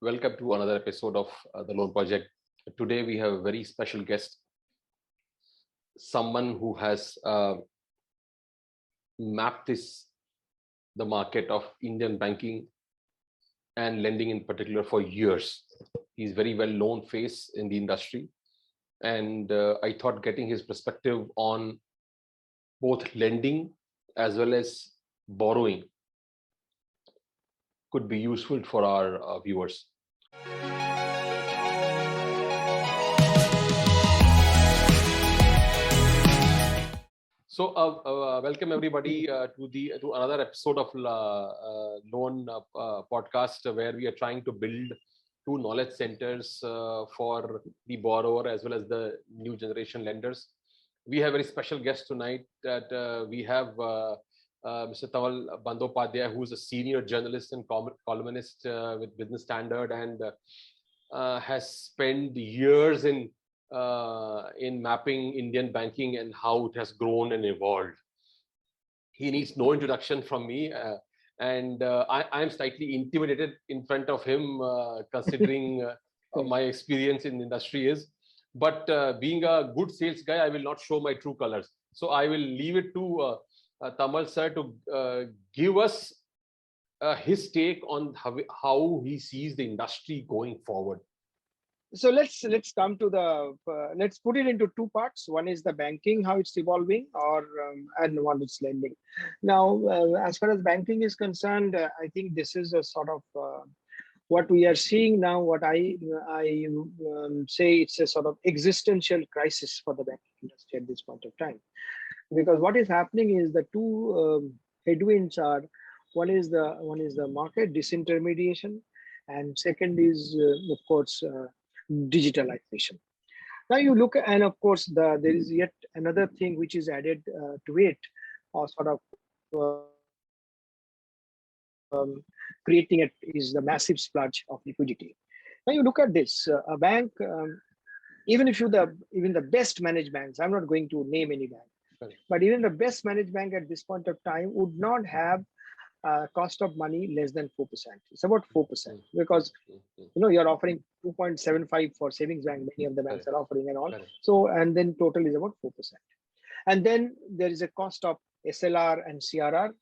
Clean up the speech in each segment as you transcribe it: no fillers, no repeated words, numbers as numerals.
Welcome to another episode of The Loan Project. Today we have a very special guest, someone who has mapped the market of Indian banking and lending in particular for years. He's very well known face in the industry, and I thought getting his perspective on both lending as well as borrowing could be useful for our viewers. So, welcome everybody to another episode of Loan Podcast, where we are trying to build two knowledge centers for the borrower as well as the new generation lenders. We have a very special guest tonight. That we have Mr. Tamal Bandyopadhyay, who is a senior journalist and columnist with Business Standard, and has spent years in mapping Indian banking and how it has grown and evolved. He needs no introduction from me, and I am slightly intimidated in front of him, considering my experience in the industry is. But being a good sales guy, I will not show my true colors. So I will leave it to Tamal sir to give us his take on how he sees the industry going forward. So let's come to the let's put it into two parts. One is the banking, how it's evolving, and one is lending. Now, as far as banking is concerned, I think this is a sort of what we are seeing now. What I say, it's a sort of existential crisis for the banking industry at this point of time, because what is happening is the two headwinds are one is the market disintermediation, and second is of course digitalization. Now you look, and of course there is yet another thing which is added to it, or sort of creating it, is the massive splurge of liquidity. Now you look at this, a bank, even the best managed banks, I'm not going to name any bank, Right, but even the best managed bank at this point of time would not have cost of money less than 4%. It's about 4%, because you're offering 2.75 for savings bank. Many of the banks are offering and all. Correct. So, and then total is about 4%. And then there is a cost of SLR and CRR,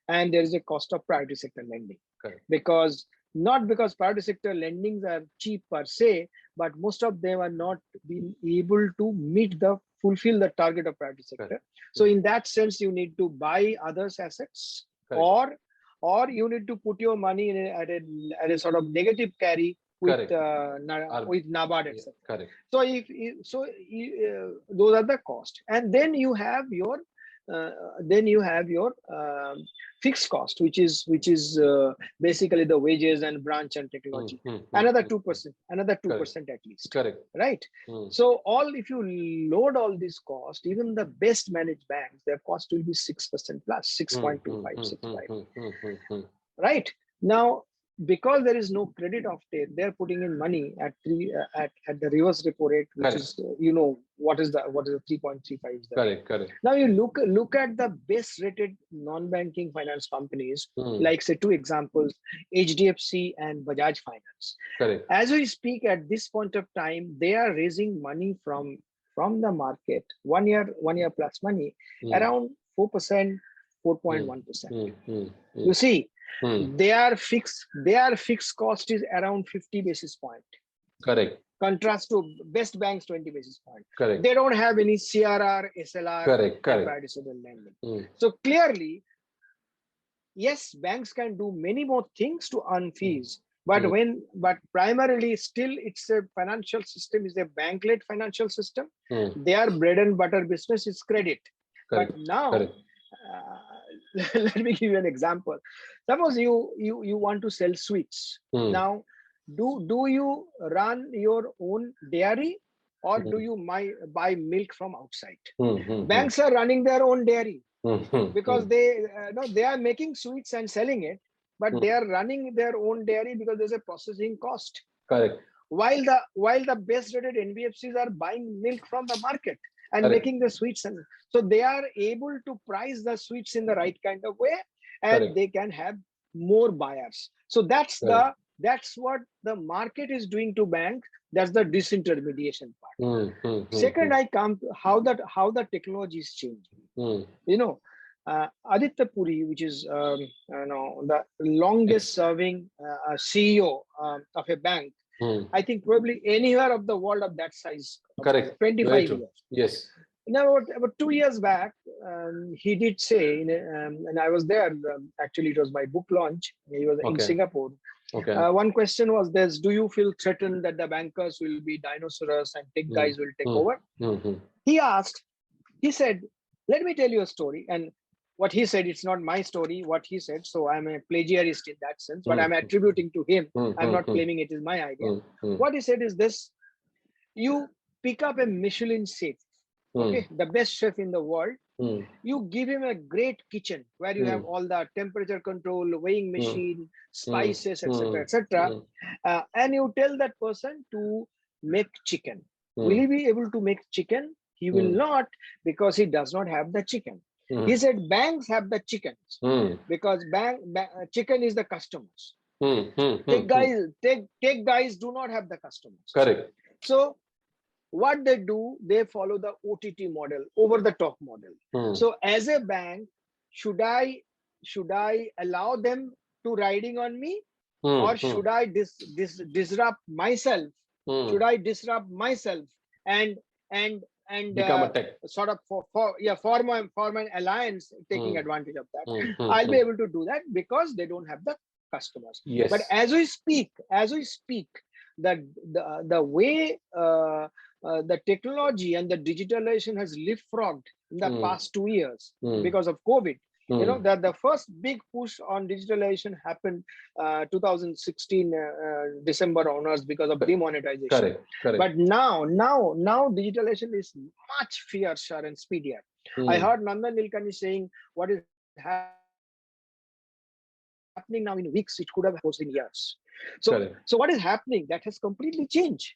and there is a cost of priority sector lending. Correct. Because not because priority sector lendings are cheap per se, but most of them are not being able to fulfill the target of priority sector. Correct. So in that sense, you need to buy others' assets, Correct. or you need to put your money at a sort of negative carry with NABARD, etc. Correct. So those are the cost, and then you have your fixed cost, which is basically the wages and branch and technology. Another 2%, at least. Correct. Right. So if you load all this cost, even the best managed banks, their cost will be 6% plus, 6.25, right? Now, because there is no credit offtake, they're putting in money at the reverse repo rate, which is what is the 3.35 is there. Correct. Now you look at the best rated non-banking finance companies, like say two examples, HDFC and Bajaj Finance. Correct. As we speak at this point of time, they are raising money from the market, 1 year plus money, around 4%, 4.1%. You see, their fixed cost is around 50 basis point. Correct. Contrast to best banks 20 basis point. Correct. They don't have any CRR, SLR, Correct. participal lending. So clearly, yes, banks can do many more things to earn fees, but primarily still it's a financial system, is a bank-led financial system. Their bread and butter business is credit. Correct. But now, let me give you an example. Suppose you want to sell sweets. Now, do you run your own dairy, or do you buy milk from outside? Banks are running their own dairy, because they are making sweets and selling it, but they are running their own dairy because there's a processing cost. Correct. While the best rated NBFCs are buying milk from the market and making the sweets, and so they are able to price the sweets in the right kind of way, and they can have more buyers. So that's the That's what the market is doing to bank. That's the disintermediation part. Second, I come to how the technology is changing. You know, Aditya Puri, which is the longest serving CEO of a bank, I think probably anywhere of the world of that size. Correct. 25 years. Yes. Now, about 2 years back, he did say, and I was there. Actually, it was my book launch. He was in Singapore. Okay. One question was this: do you feel threatened that the bankers will be dinosaurs and tech guys will take over? He asked. He said, "Let me tell you a story." And what he said, it's not my story. What he said, so I'm a plagiarist in that sense, but I'm attributing to him. I'm not claiming it is my idea. What he said is this: you pick up a Michelin chef, okay, the best chef in the world. You give him a great kitchen where you have all the temperature control, weighing machine, spices, etc., etc., and you tell that person to make chicken. Will he be able to make chicken? He will not, because he does not have the chicken. He said banks have the chickens because chicken is the customers. Tech guys do not have the customers. Correct. So what they do, they follow the OTT model, over the top model. So as a bank, should I allow them to riding on me, or should I disrupt myself? Should I disrupt myself and become a tech, sort of form an alliance taking advantage of that? I'll be able to do that because they don't have the customers. Yes. But as we speak, the way the technology and the digitalization has leapfrogged in the past 2 years because of COVID. You know, that the first big push on digitalization happened 2016 December onwards because of demonetization. Correct. But now digitalization is much fiercer and speedier. I heard Nandan Nilekani saying what is happening now in weeks, it could have happened in years. So what is happening? That has completely changed.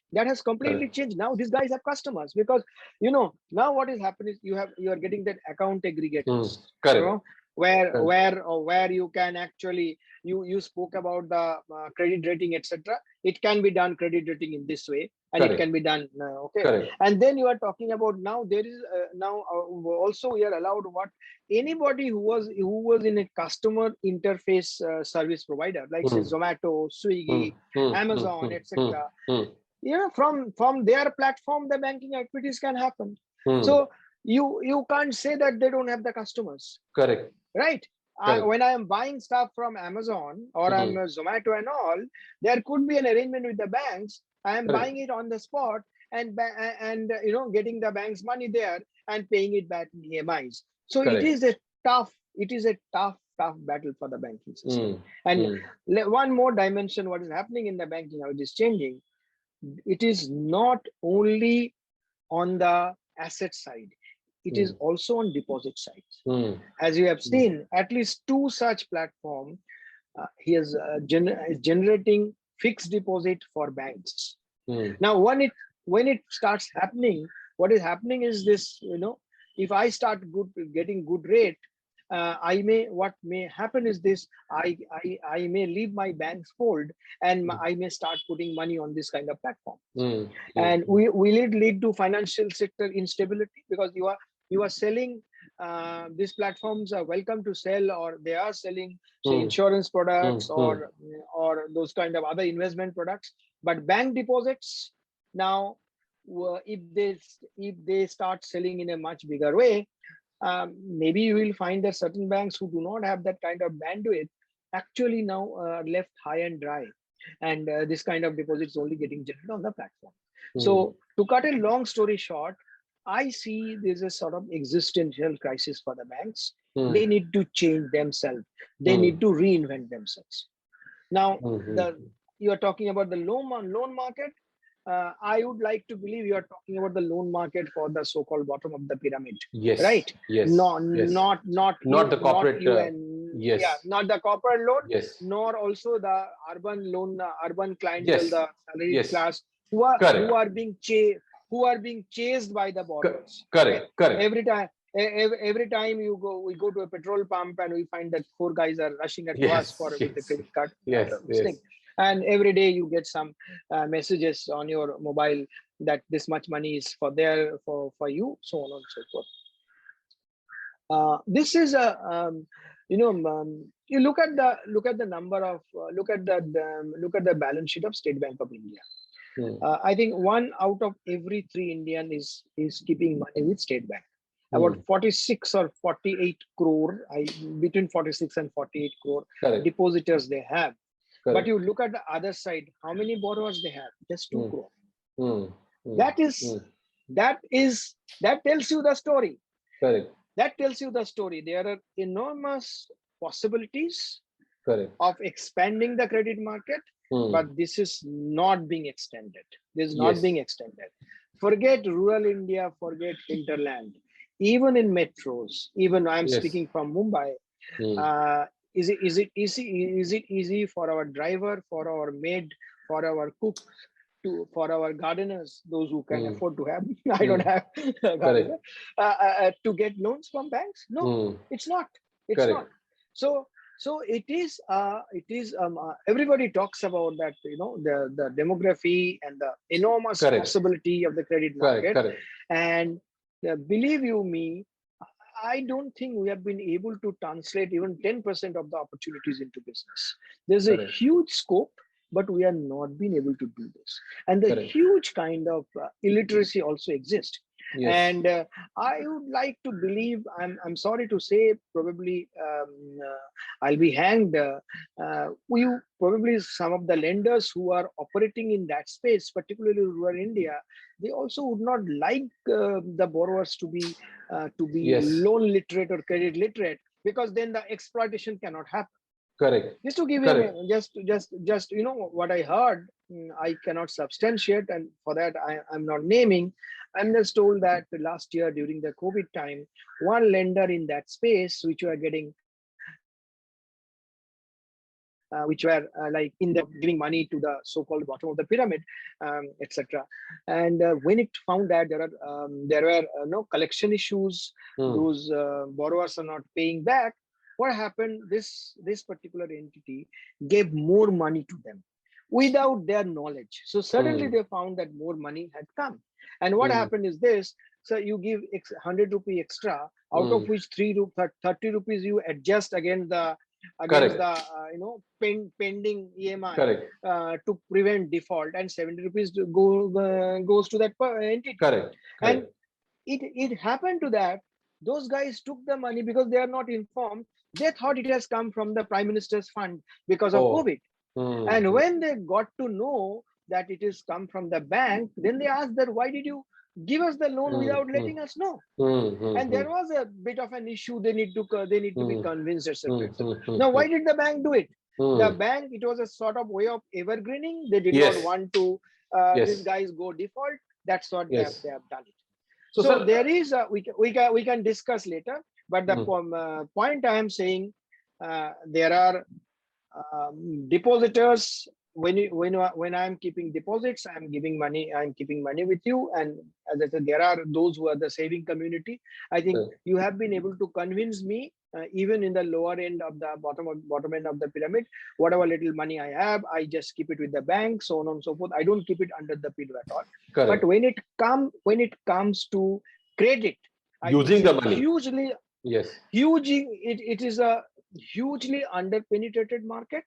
Changed. Now these guys have customers because now what is happening is you are getting that account aggregators. Correct. Where you can actually you spoke about the credit rating, etc. It can be done credit rating in this way, and it can be done and then you are talking about now there is also we are allowed anybody who was in a customer interface service provider like say Zomato, Swiggy, Amazon, etc. From their platform the banking activities can happen. So you can't say that they don't have the customers. Correct. Right. When I am buying stuff from Amazon or I'm Zomato and all, there could be an arrangement with the banks. I am buying it on the spot and getting the bank's money there and paying it back in EMIs. So it is a tough battle for the banking system. And one more dimension, what is happening in the banking, how it is changing. It is not only on the asset side. It is also on deposit side. As you have seen, at least 2 such platforms, he is generating fixed deposit for banks. Now, when it starts happening, what is happening is this, if I start getting good rate, what may happen is this, I may leave my bank's fold and I may start putting money on this kind of platform. And will it lead to financial sector instability? Because you are selling, these platforms are welcome to sell, or they are selling say insurance products or those kind of other investment products. But bank deposits now, if they start selling in a much bigger way, maybe you will find that certain banks who do not have that kind of bandwidth actually now are left high and dry, and this kind of deposits only getting generated on the platform. So to cut a long story short, I see there's a sort of existential crisis for the banks. They need to change themselves. They need to reinvent themselves. Now, you are talking about the loan market. I would like to believe you are talking about the loan market for the so-called bottom of the pyramid. Yes. Right. Yes. Not the corporate. Not the corporate loan. Yes. Nor also the urban loan, urban clientele, the salaried class who are being chased by the borrowers. Correct. Every time we go to a petrol pump and we find that 4 guys are rushing at us with the credit card. and every day you get some messages on your mobile that this much money is for you, so on and so forth. This is a you look at the number of look at the balance sheet of State Bank of India. I think 1 out of every 3 Indian is keeping money with State Bank. About 46 or 48 crore, between 46 and 48 crore Correct. depositors they have. Correct. But you look at the other side, how many borrowers they have? Just 2 crore. That tells you the story. Correct. That tells you the story. There are enormous possibilities Correct. of expanding the credit market, but this is not being extended. This is not being extended. Forget rural India, forget hinterland. Even in metros, even I'm speaking from Mumbai, is it easy for our driver, for our maid, for our cook, for our gardeners, those who can afford to have, I don't have a gardener, to get loans from banks? No, it's not. It's Correct. not. So it is everybody talks about that, the demography and the enormous possibility of the credit market. And believe you me, I don't think we have been able to translate even 10% of the opportunities into business. There's a huge scope, but we are not being able to do this. And the huge kind of illiteracy also exists. And I would like to believe, I'm sorry to say, probably I'll be hanged. Probably some of the lenders who are operating in that space, particularly rural India, they also would not like the borrowers to be loan literate or credit literate, because then the exploitation cannot happen. Correct. Just to give you just what I heard, I cannot substantiate, and for that I'm not naming. I'm just told that last year during the COVID time, one lender in that space, which were getting like giving money to the so-called bottom of the pyramid, etc. And when it found that there were no collection issues, those borrowers are not paying back, what happened? This particular entity gave more money to them without their knowledge. So suddenly they found that more money had come. And what happened is this: so you give 100 rupee extra, out of which 30 rupees you adjust against the pending EMI to prevent default, and 70 rupees goes to that entity. Correct. And it happened to that those guys took the money because they are not informed. They thought it has come from the Prime Minister's fund because of COVID. And when they got to know that it is come from the bank, then they asked that, why did you give us the loan without letting us know? And there was a bit of an issue. They need to be convinced, etc. Now, why did the bank do it? The bank, it was a sort of way of evergreening. They did not want to these guys go default. That's what they have done it. So there is we can discuss later, but the point I am saying, there are depositors. When I'm keeping deposits, I'm keeping money with you. And as I said, there are those who are the saving community. I think you have been able to convince me, even in the lower end of the bottom end of the pyramid, whatever little money I have, I just keep it with the bank, so on and so forth. I don't keep it under the pillow at all. Correct. But when it comes to credit, using the money, it is a hugely underpenetrated market.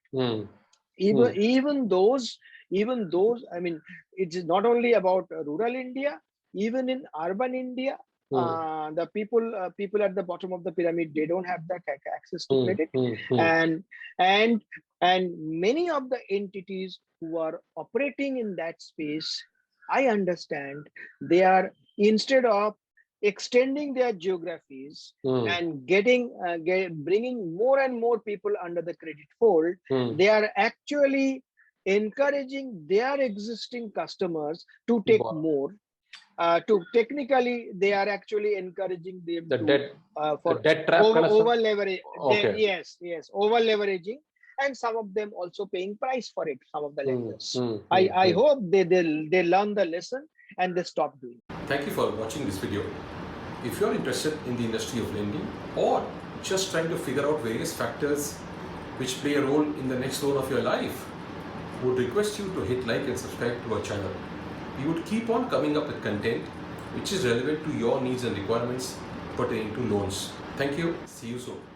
Even those, I mean, it is not only about rural India, even in urban India, the people at the bottom of the pyramid, they don't have that access to credit. And many of the entities who are operating in that space, I understand, they are, instead of extending their geographies and bringing more and more people under the credit fold, they are actually encouraging their existing customers to take more. They are actually encouraging them for debt trap over leverage. Yes, over leveraging, and some of them also paying price for it. Some of the lenders. I hope they learn the lesson and they stop doing it. Thank you for watching this video. If you are interested in the industry of lending, or just trying to figure out various factors which play a role in the next zone of your life, we would request you to hit like and subscribe to our channel. We would keep on coming up with content which is relevant to your needs and requirements pertaining to loans. Thank you. See you soon.